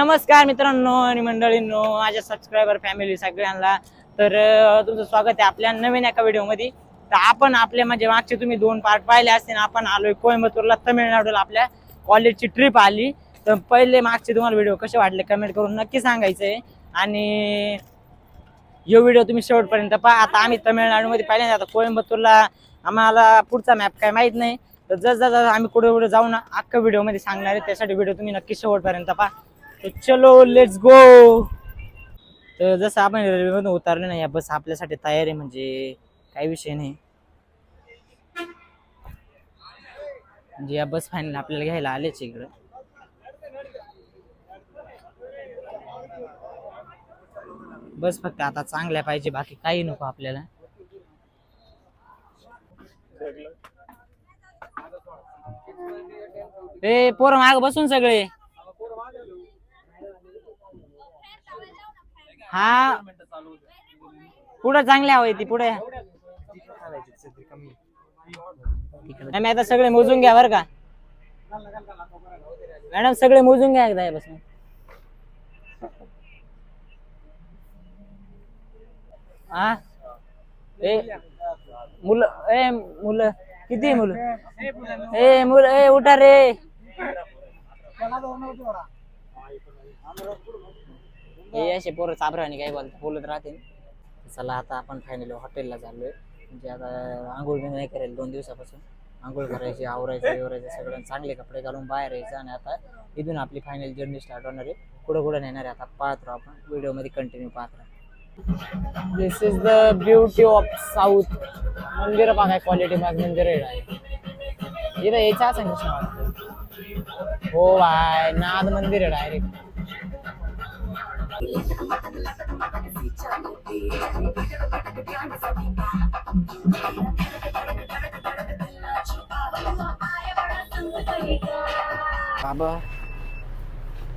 नमस्कार मित्रांनो आणि मंडळींनो, माझ्या सबस्क्रायबर फॅमिली सगळ्यांना तर तुमचं स्वागत आहे आपल्या नवीन एका व्हिडिओमध्ये. तर आपण आपल्या म्हणजे मागचे तुम्ही 2 पार्ट पाहिले असतील. आपण आलोय कोइंबतूरला, तामिळनाडूला. आपल्या कॉलेजची ट्रिप आली. तर पहिले मागचे तुम्हाला व्हिडिओ कसे वाटले कमेंट करून नक्की सांगायचंय. आणि यो व्हिडिओ तुम्ही शेवटपर्यंत पहा. आता आम्ही तामिळनाडूमध्ये पहिल्यांदा, आता कोइंबतूरला आम्हाला पुढचा मॅप काय माहित नाही. तर जसं आम्ही कुठे कुठे जाऊन अख्खा व्हिडिओ मध्ये सांगणार आहे. त्यासाठी व्हिडिओ तुम्ही नक्की शेवटपर्यंत पहा. तर चलो लेट्स गो. तर जसं आपण रेल्वेमधून उतरले ना, या बस आपल्यासाठी तयार आहे, म्हणजे काही विषय नाही. म्हणजे या बस फायनल आपल्याला घ्यायला आलेच इकडं. बस फक्त आता चांगल्या पाहिजे, बाकी काही नको आपल्याला. ए पोरं माग बसून सगळे. हा पुढे चांगली हवी ती पुढे. आम्ही आता सगळे मोजून घ्या बरं का मॅडम, सगळे मोजून घ्या एकदा बसून. हा मुलं किती मुलं? मुलं उठा रे. असे पोरं चाबरावानी काय बोलत राहते. चला आता आपण फायनली हॉटेलला चाललोय. म्हणजे आता आंघोळ नाही करेल 2 दिवसापासून. आंघोळ करायची, आवरायचं सगळं, चांगले कपडे घालून बाहेर यायचं. आणि आता इथून आपली फायनल जर्नी स्टार्ट होणार आहे. कुठं नेणार आहे आता पाहत राहू आपण. व्हिडिओ मध्ये कंटिन्यू पाहत राहू. This is the beauty of South. मंदिर बघा, क्वालिटी बाग मंदिर आहे इथं. यायचं असं हो भाई, नाद मंदिर आहे डायरेक्ट. बाबा,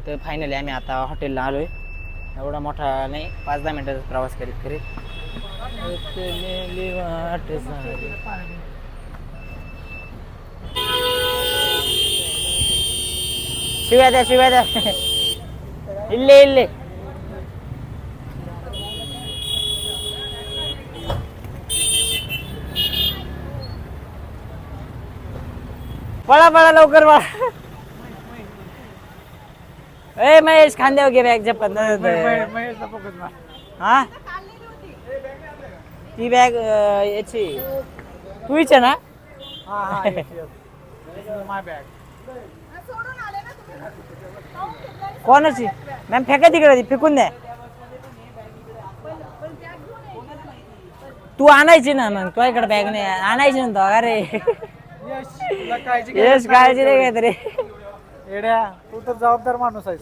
तर फायनली आम्ही आता हॉटेलला आलोय. एवढा मोठा नाही, 5-10 मिनिटाचा प्रवास करीत शिव्या द्या इल्ले पळा लवकर पळा. महेश खांद्यावर घे बॅग. जपत हा ती बॅग याची तू इच्छा ना. कोणाची मॅम? फेका तिकडे, फेकून द्या. तू आणायची ना मग, तुझ्या इकडे बॅग नाही आणायची ना तो. अरे यश काळजी नाही काय तरी. येड्या, तू तर जबाबदार माणूस आहेस.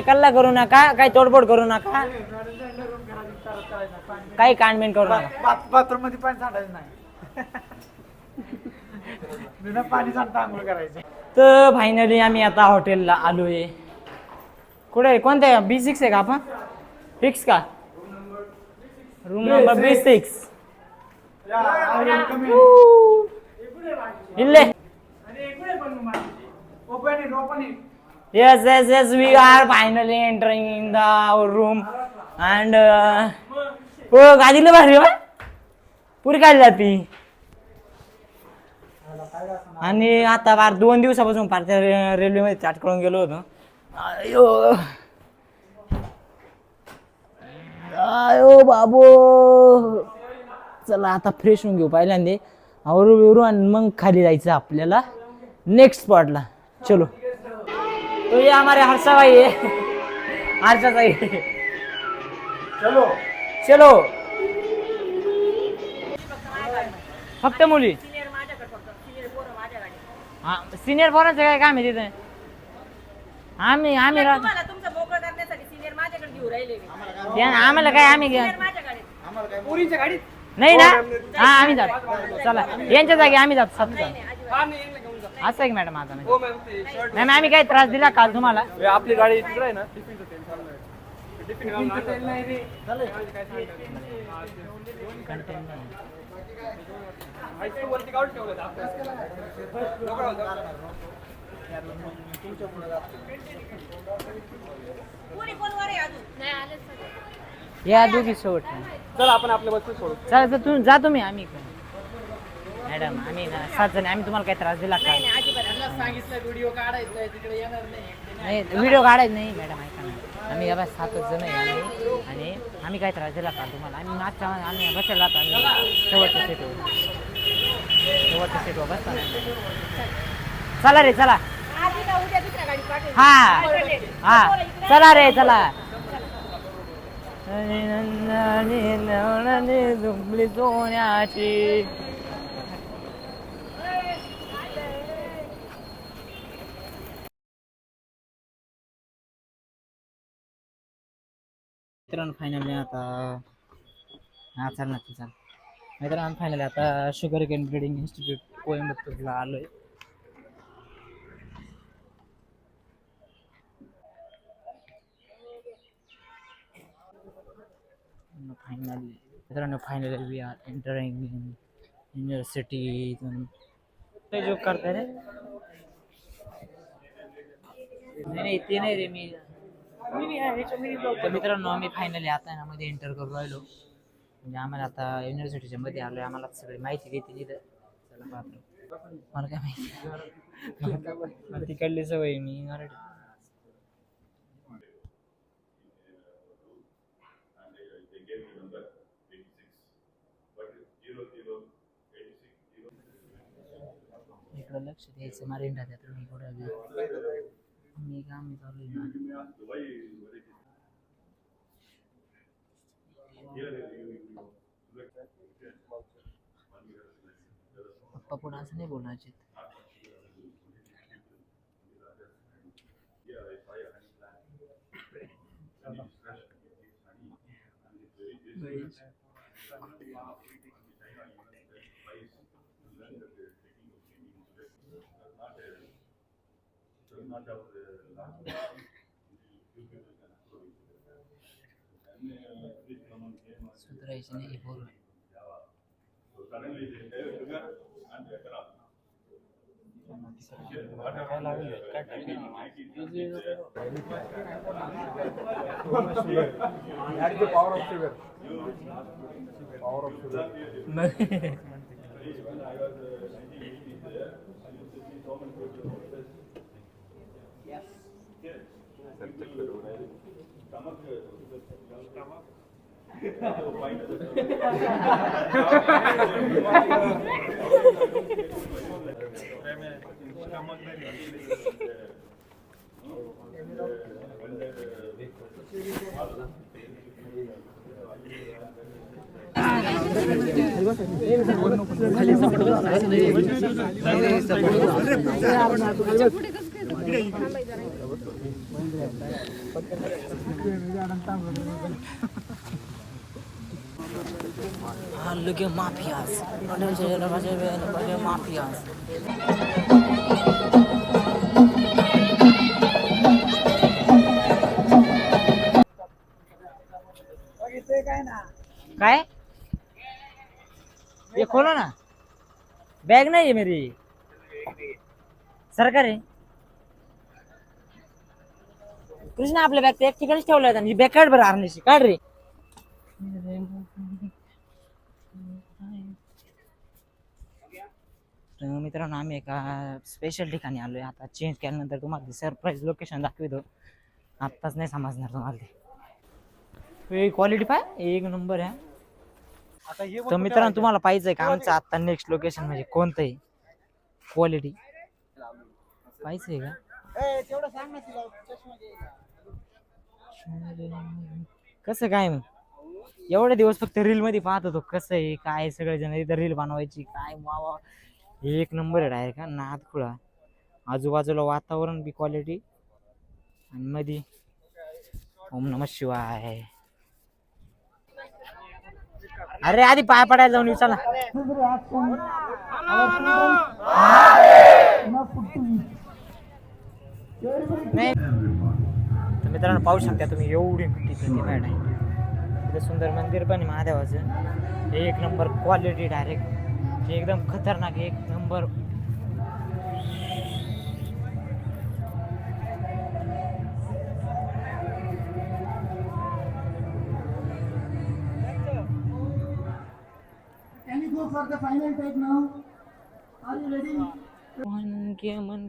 कल्ला करू नका, काही तोडफोड करू नका, काही कांडमेंट करू नका. बाथरूम मध्ये पाणी सांडायचं नाही. बिना पाणी सांडता आंघोळ करायचं. तर फायनली आम्ही आता हॉटेलला आलोय. कुठे, कोणत्या? B6 आहे का आपण? फिक्स का? Room number B6. इल्ले. Yes, we are finally entering in the our room and गाडीला भारी हो, पुरी काढली जाती. आणि आता बार 2 दिवसापासून पार रेल्वेमध्ये चाटकळून गेलो होतो. आयो बाबो, चला आता फ्रेश होऊन घेऊ पहिल्यांदा, आवरू आणि मग खाली जायचं आपल्याला नेक्स्ट स्पॉटला. चलो. तो ये हमारे हर्षा भाई है, हर्षा भाई. चलो फक्त मुली. हा, सिनियर पोरांचं काय काम आहे तिथे? आम्ही आम्हाला काय, आम्ही नाही ना. हा आम्ही जातो. चला यांच्या जागी आम्ही जातो 7 जण. असं आहे की मॅडम? आता मॅम आम्ही काय त्रास दिला काल तुम्हाला? आपली गाडी तिकडे आहे ना. या दोघी शेवट चल आपण आपल्या बस सोडू. चला तर तुम्ही जा तुम्ही आम्ही पण. मॅडम आम्ही ना 7 जण आम्ही तुम्हाला काही त्रास दिला का सांगितलं व्हिडिओ काढायचा तिकडे येणार नाही. नाही व्हिडिओ काढायचं नाही मॅडम ऐका ना आम्ही या 7 जण आहे आणि आम्ही काय त्रास दिला का तुम्हाला आम्ही मागच्या आम्ही बसायला राहतो आम्ही शेवटच्या सीटवर बसता नाही. चला रे चला हा हा चला रे चला झुंबली सोन्याची मित्रांनो फायनली आता हा चाल ना चाल मित्रांनो फायनली आता शुगर केन ब्रीडिंग इन्स्टिट्यूट कोइंबतूरला आलोय. Finally we are entering in university. जो करताय रे नाही ते नाही रे मी तर मित्रांनो आम्ही फायनली आता ना मध्ये एंटर करू राहिलो म्हणजे आम्हाला आता युनिव्हर्सिटीच्या मध्ये आलोय आम्हाला सगळी माहिती देते तिथं. चला बापरे मला काय माहिती मला तिकडली सवय मी मराठी इकडं लक्ष द्यायचं मारीन राहत्यात मी कुठं मी काम चालू आहे. पप्पा पुढे असं नाही बोलायचे. सुधारायचं नाही बोल Look at mafias. Mafias. काय ये खोलो ना बैग नहीं है मेरी सरकार आहे कृष्णा आपल्या बॅग एक ठिकाणीच ठेवलं आहे बॅग काढ बरं आरण्याशी काढ रे. मित्रांनो आम्ही एका स्पेशल ठिकाणी आलोय आता चेंज केल्यानंतर तुम्हाला सरप्राईज लोकेशन दाखवतो आत्ताच नाही समजणार तुम्हाला ते क्वालिटी पाय एक नंबर आहे. तर मित्रांनो तुम्हाला पाहिजे का आमचं आता नेक्स्ट लोकेशन म्हणजे कोणतं आहे क्वालिटी पाहिजे का कसं काय मग एवढे दिवस फक्त रील मध्ये पाहत होतो कसं आहे काय सगळे जण इथं रील बनवायची काय वा एक नंबर आहे डायरेक्ट का नाद खुळा आजूबाजूला वातावरण बी क्वालिटी आणि मध्ये ओम नमः शिवाय. अरे आधी पाय पडायला जाऊन येऊ चला. तर मित्रांनो पाहू शकता तुम्ही एवढी मोठी मॅट आहे सुंदर मंदिर पण आहे महादेवाचं एक नंबर क्वालिटी डायरेक्ट एकदम खतरनाक एक number. Can you go for the final take now? Are you ready? मन के मन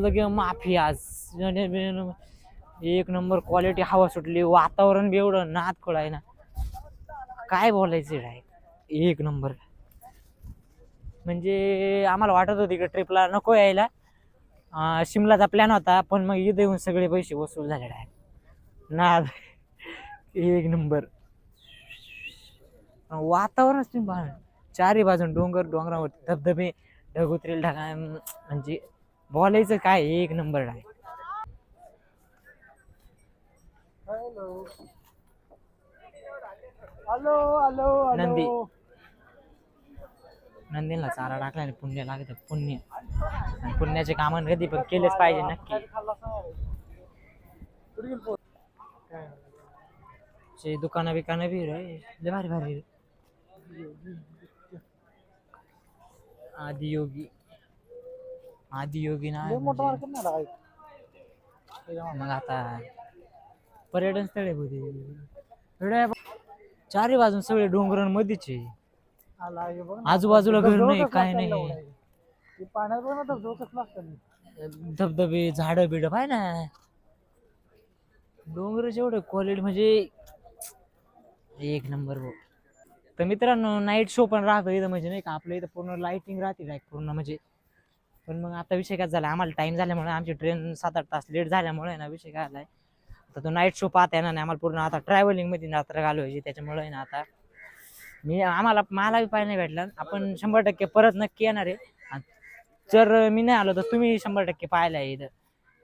लगे माफियाज. एक नंबर क्वालिटी हवा सुटली. वातावरण बी एवढं नाद खोळाय ना, काय बोलायचं डायरेक्ट एक नंबर. म्हणजे आम्हाला वाटत होतं इकडे ट्रिपला नको यायला. शिमलाचा प्लॅन होता, पण मग इथे येऊन सगळे पैसे वसूल झाले डायरेक्ट. नाद एक नंबर. वातावरणच तुम्ही पहा, चारही बाजून डोंगरावर धबधबे, ढग उतरेल ढगा. म्हणजे बोलायचं काय एक नंबर आहे. नंदी नंदीला चारा टाकला पुण्य लागत. पुण्य पुण्याचे काम कधी पण केलेच पाहिजे नक्की. दुकानं बिकानं बी रे भारी भारी. आदियोगी ना मग आता पर्यटन स्थळ आहे. चारही बाजून सगळे डोंगरांमध्येच आहे. आजूबाजूला घर नाही काय नाही. धबधबे झाड बिड पाय ना. डोंगराचे एवढे क्वालिटी म्हणजे एक नंबर भाऊ. तर मित्रांनो नाईट शो पण राहतो इथं. म्हणजे नाही का आपल्या इथं पूर्ण लाइटिंग राहते पूर्ण म्हणजे. पण मग आता विषय काय झाला, आम्हाला टाइम झाल्यामुळे आमची ट्रेन 7-8 तास लेट झाल्यामुळे ना विषय काय झालाय, आता तो नाईट शो पाहता येणार नाही आम्हाला. पूर्ण आता ट्रॅव्हलिंग मध्ये रात्र घालवायची. त्याच्यामुळे ना आता मला बी पाहायला नाही भेटलं. आपण 100% परत नक्की येणार आहे. जर मी नाही आलो तर तुम्ही 100% पाहायला आहे इथं.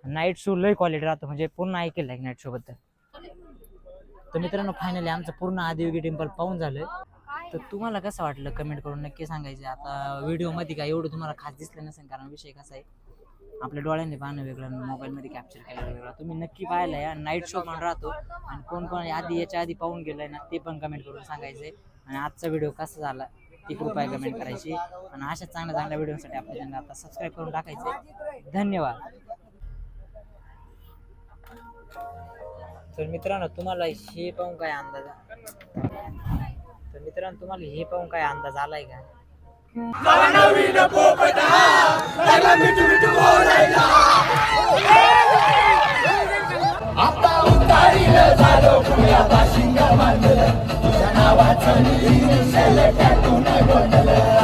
नाईट शो लय क्वालिटी राहतो. म्हणजे पूर्ण ऐकेल नाईट शो बद्दल. तर मित्रांनो फायनली आमचं पूर्ण आदियोगी टेम्पल पाहून झालं. तर तुम्हाला कसं वाटलं कमेंट करून नक्की सांगायचं. आता व्हिडिओमध्ये काय एवढं तुम्हाला खास दिसलं नसेल, कारण विषय कसा आहे आपल्या डोळ्यांनी पाहणं वेगळं, मोबाईलमध्ये कॅप्चर केलं वेगळं. तुम्ही नक्की पाहायला या. नाईट शो पण राहतो. आणि कोण कोण याच्या आधी पाहून गेलंय ना ते पण कमेंट करून सांगायचंय. आणि आजचा व्हिडिओ कसा झाला ती कृपया कमेंट करायची. आणि अशा चांगल्या व्हिडिओसाठी आपल्या चॅनल आता सबस्क्राईब करून टाकायचे. धन्यवाद. तर मित्रांनो तुम्हाला हे पाहून काय अंदाज आलाय का? आता उतारील झालो पुण्या बाशिंग बांधलं, तुझ्या नावाचं टॅटून बोललं.